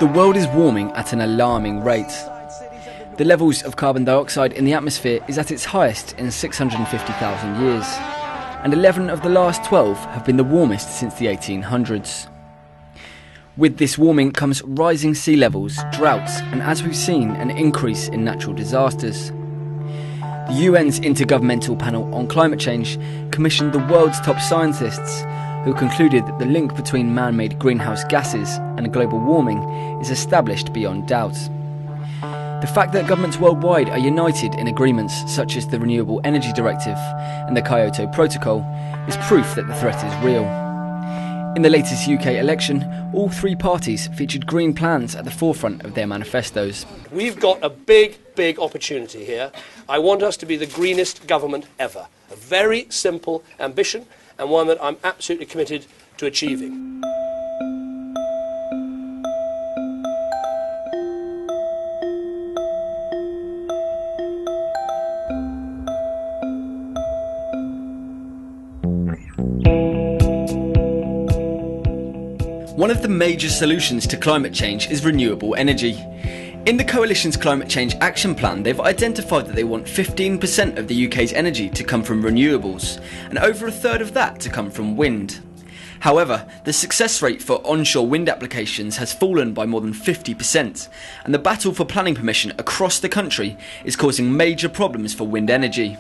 The world is warming at an alarming rate. The levels of carbon dioxide in the atmosphere is at its highest in 650,000 years, and 11 of the last 12 have been the warmest since the 1800s. With this warming comes rising sea levels, droughts, and as we've seen, an increase in natural disasters. The UN's Intergovernmental Panel on Climate Change commissioned the world's top scientists, who concluded that the link between man-made greenhouse gases and global warming is established beyond doubt. The fact that governments worldwide are united in agreements such as the Renewable Energy Directive and the Kyoto Protocol is proof that the threat is real. In the latest UK election, all three parties featured green plans at the forefront of their manifestos. We've got a big opportunity here. I want us to be the greenest government ever. A very simple ambition, and one that I'm absolutely committed to achieving. One of the major solutions to climate change is renewable energy. In the Coalition's Climate Change Action Plan, they've identified that they want 15% of the UK's energy to come from renewables, and over a third of that to come from wind. However, the success rate for onshore wind applications has fallen by more than 50%, and the battle for planning permission across the country is causing major problems for wind energy.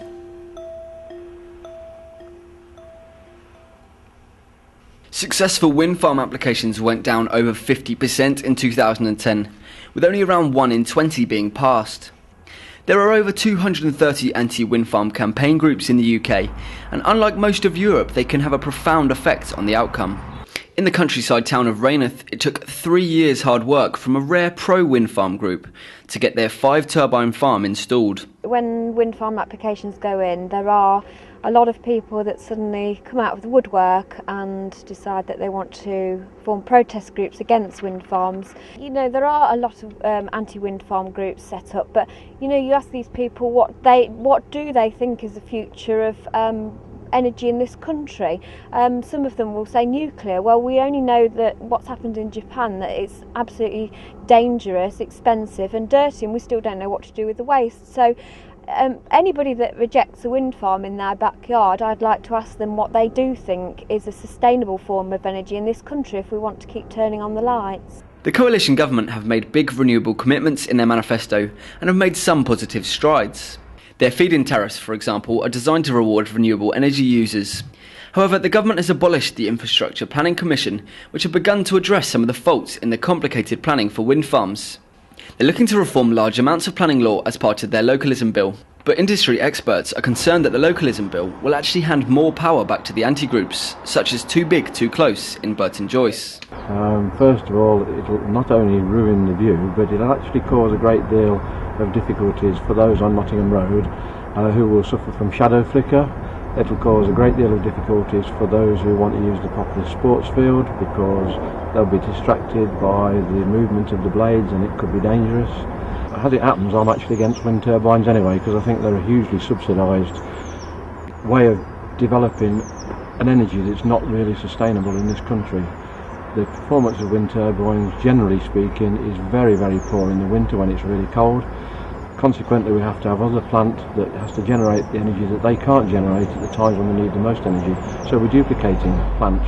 Successful wind farm applications went down over 50% in 2010, with only around 1 in 20 being passed. There are over 230 anti-wind farm campaign groups in the UK, and unlike most of Europe, they can have a profound effect on the outcome. In the countryside town of Rayneth, it took 3 years hard work from a rare pro-wind farm group to get their 5-turbine farm installed. When wind farm applications go in, there are a lot of people that suddenly come out of the woodwork and decide that they want to form protest groups against wind farms. You know, there are a lot of anti-wind farm groups set up, but you know, you ask these people what do they think is the future of energy in this country. Some of them will say nuclear. Well, we only know that what's happened in Japan, that it's absolutely dangerous, expensive and dirty, and we still don't know what to do with the waste. So anybody that rejects a wind farm in their backyard, I'd like to ask them what they do think is a sustainable form of energy in this country if we want to keep turning on the lights. The Coalition government have made big renewable commitments in their manifesto and have made some positive strides. Their feed-in tariffs, for example, are designed to reward renewable energy users. However, the government has abolished the Infrastructure Planning Commission, which had begun to address some of the faults in the complicated planning for wind farms. They're looking to reform large amounts of planning law as part of their localism bill, but industry experts are concerned that the localism bill will actually hand more power back to the anti-groups, such as Too Big, Too Close in Burton Joyce. First of all, it will not only ruin the view, but it'll actually cause a great deal of difficulties for those on Nottingham Road who will suffer from shadow flicker. It will cause a great deal of difficulties for those who want to use the popular sports field, because they'll be distracted by the movement of the blades and it could be dangerous. As it happens, I'm actually against wind turbines anyway, because I think they're a hugely subsidised way of developing an energy that's not really sustainable in this country. The performance of wind turbines, generally speaking, is very, very poor in the winter when it's really cold. Consequently, we have to have other plant that has to generate the energy that they can't generate at the times when we need the most energy. So we're duplicating plant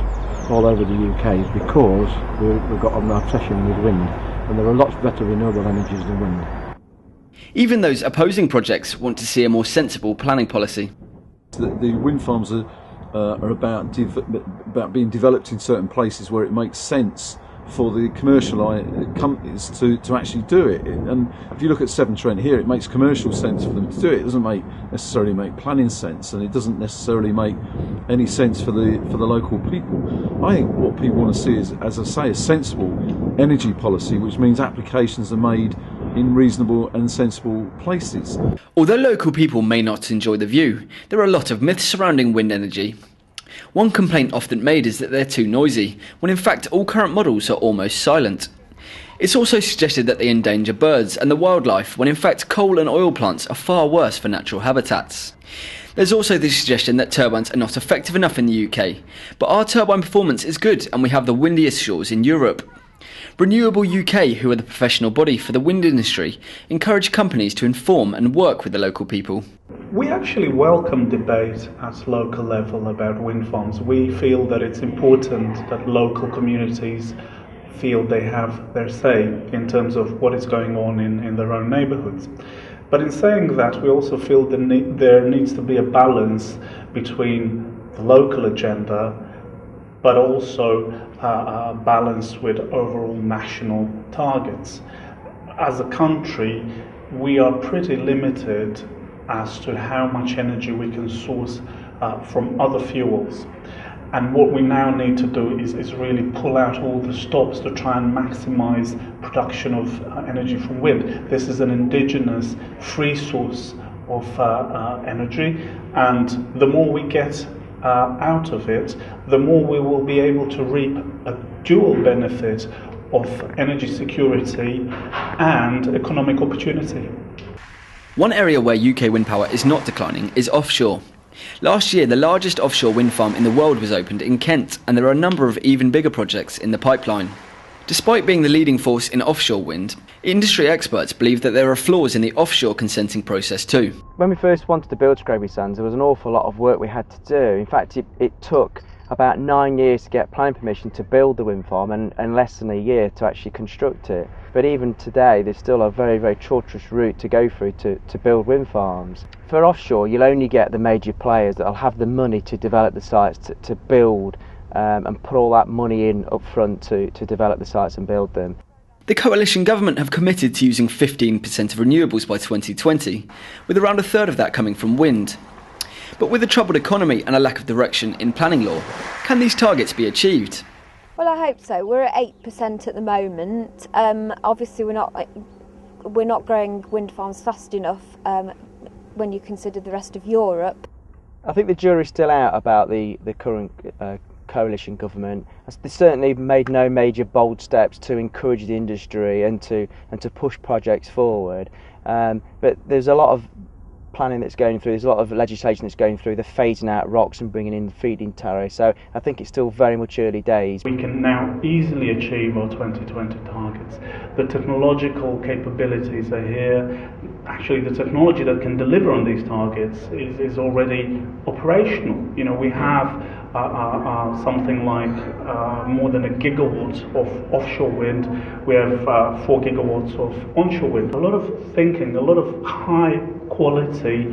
all over the UK because we've got an obsession with wind, and there are lots better renewable energies than wind. Even those opposing projects want to see a more sensible planning policy. The wind farms are about being developed in certain places where it makes sense for the commercial companies to actually do it. And if you look at Severn Trent here, it makes commercial sense for them to do it. It doesn't necessarily make planning sense, and it doesn't necessarily make any sense for the local people. I think what people want to see is, as I say, a sensible energy policy, which means applications are made in reasonable and sensible places. Although local people may not enjoy the view, there are a lot of myths surrounding wind energy. One complaint often made is that they're too noisy, when in fact all current models are almost silent. It's also suggested that they endanger birds and the wildlife, when in fact coal and oil plants are far worse for natural habitats. There's also the suggestion that turbines are not effective enough in the UK, but our turbine performance is good and we have the windiest shores in Europe. Renewable UK, who are the professional body for the wind industry, encourage companies to inform and work with the local people. We actually welcome debate at local level about wind farms. We feel that it's important that local communities feel they have their say in terms of what is going on in their own neighbourhoods. But in saying that, we also feel there needs to be a balance between the local agenda but also balanced with overall national targets. As a country, we are pretty limited as to how much energy we can source from other fuels. And what we now need to do is really pull out all the stops to try and maximise production of energy from wind. This is an indigenous free source of energy, and the more we get out of it, the more we will be able to reap a dual benefit of energy security and economic opportunity. One area where UK wind power is not declining is offshore. Last year, the largest offshore wind farm in the world was opened in Kent, and there are a number of even bigger projects in the pipeline. Despite being the leading force in offshore wind, industry experts believe that there are flaws in the offshore consenting process too. When we first wanted to build Scroby Sands, there was an awful lot of work we had to do. In fact, it took about 9 years to get planning permission to build the wind farm and less than a year to actually construct it. But even today, there's still a very, very tortuous route to go through to build wind farms. For offshore, you'll only get the major players that will have the money to develop the sites to build and put all that money in up front to develop the sites and build them. The coalition government have committed to using 15% of renewables by 2020, with around a third of that coming from wind. But with a troubled economy and a lack of direction in planning law, can these targets be achieved? Well, I hope so. We're at 8% at the moment. Obviously, we're not growing wind farms fast enough when you consider the rest of Europe. I think the jury's still out about the current coalition government. They certainly made no major bold steps to encourage the industry and to push projects forward. But there's a lot of planning that's going through, there's a lot of legislation that's going through, the phasing out ROCs and bringing in the feed-in tariffs, so I think it's still very much early days. We can now easily achieve our 2020 targets. The technological capabilities are here. Actually, the technology that can deliver on these targets is already operational. You know, we have something like more than 1 gigawatt of offshore wind. We have 4 gigawatts of onshore wind. A lot of thinking, a lot of high quality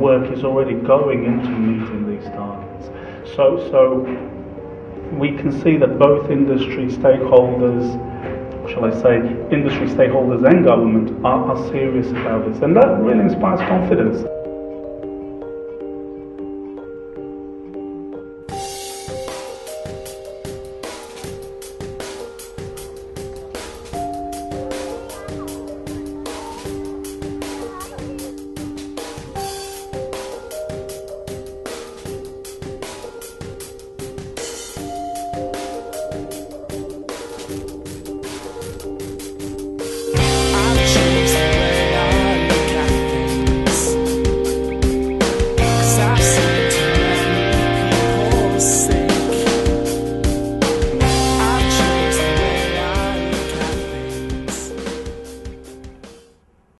work is already going into meeting these targets. So we can see that both industry stakeholders, shall I say, industry stakeholders and government are serious about this, and that really inspires confidence.